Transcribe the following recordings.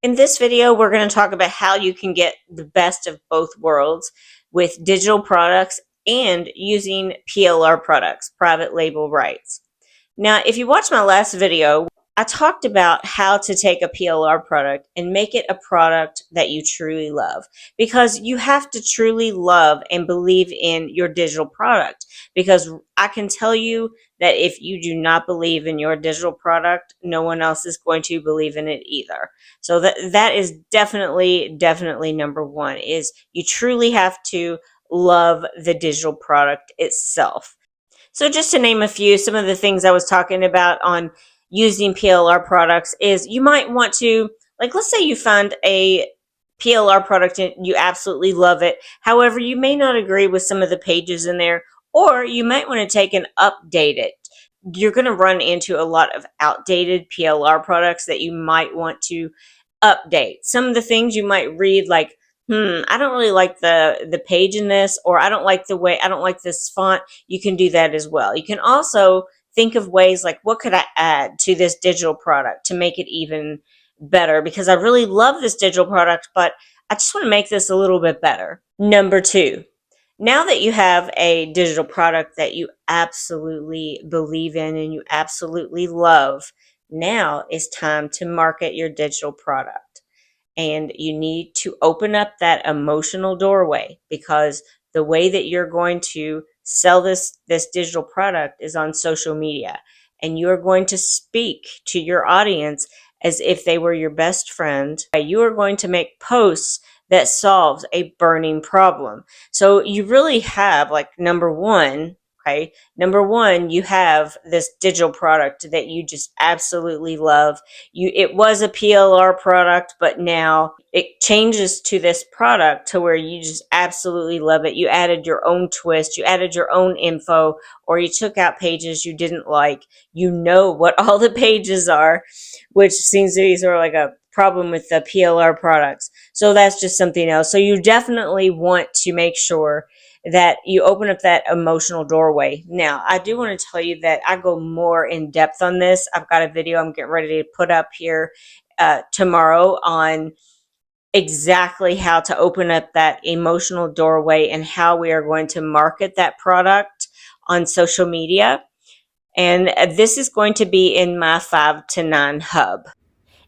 In this video, we're going to talk about how you can get the best of both worlds with digital products and using PLR products, private label rights. Now, if you watched my last video, I talked about how to take a PLR product and make it a product that you truly love, because you have to truly love and believe in your digital product. Because I can tell you that if you do not believe in your digital product, no one else is going to believe in it either. So that is definitely number one, is you truly have to love the digital product itself. So just to name a few, some of the things I was talking about on using PLR products is you might want to, like, let's say you find a PLR product and you absolutely love it. However, you may not agree with some of the pages in there, or you might want to take and update it. You're going to run into a lot of outdated PLR products that you might want to update. Some of the things you might read, like, I don't really like the page in this, or I don't like this font. You can do that as well. You can also think of ways like, what could I add to this digital product to make it even better? Because I really love this digital product, but I just want to make this a little bit better. Number two, now that you have a digital product that you absolutely believe in and you absolutely love, now it's time to market your digital product. And you need to open up that emotional doorway, because the way that you're going to sell this digital product is on social media. And you're going to speak to your audience as if they were your best friend. You are going to make posts that solves a burning problem. So you really have, like, number one, you have this digital product that you just absolutely love. It was a PLR product, but now it changes to this product to where you just absolutely love it. You added your own twist, you added your own info, or you took out pages you didn't like. You know what all the pages are, which seems to be sort of like a problem with the PLR products. So that's just something else. So you definitely want to make sure that you open up that emotional doorway. Now, I do want to tell you that I go more in depth on this. I've got a video I'm getting ready to put up here tomorrow on exactly how to open up that emotional doorway and how we are going to market that product on social media. And this is going to be in my 5 to 9 hub.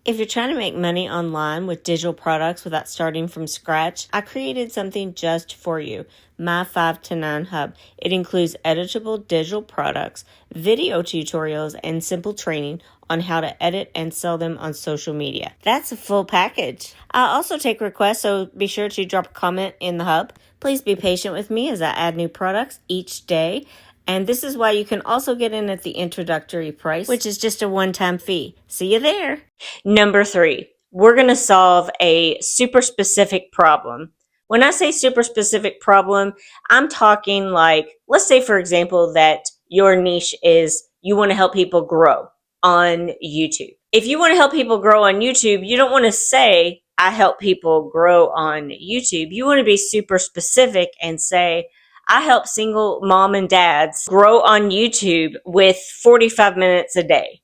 If you're trying to make money online with digital products without starting from scratch, I created something just for you, my 5 to 9 hub. It includes editable digital products, video tutorials, and simple training on how to edit and sell them on social media. That's a full package. I also take requests, so be sure to drop a comment in the hub. Please be patient with me as I add new products each day. And this is why you can also get in at the introductory price, which is just a one-time fee. See you there. Number 3, we're going to solve a super specific problem. When I say super specific problem, I'm talking like, let's say, for example, that your niche is you want to help people grow on YouTube. If you want to help people grow on YouTube, you don't want to say, I help people grow on YouTube. You want to be super specific and say, I help single mom and dads grow on YouTube with 45 minutes a day.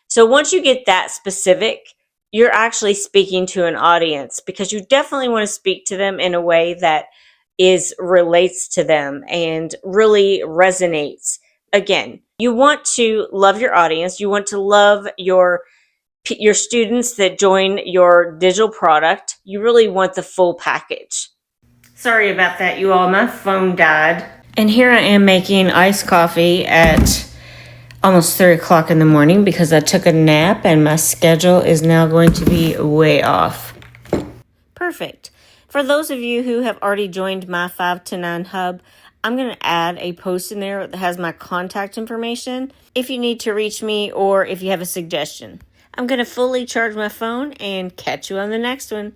So once you get that specific, you're actually speaking to an audience, because you definitely want to speak to them in a way that relates to them and really resonates. Again, you want to love your audience. You want to love your students that join your digital product. You really want the full package. Sorry about that, you all. My phone died. And here I am making iced coffee at almost 3 o'clock in the morning because I took a nap and my schedule is now going to be way off. Perfect. For those of you who have already joined my 5 to 9 hub, I'm going to add a post in there that has my contact information if you need to reach me or if you have a suggestion. I'm going to fully charge my phone and catch you on the next one.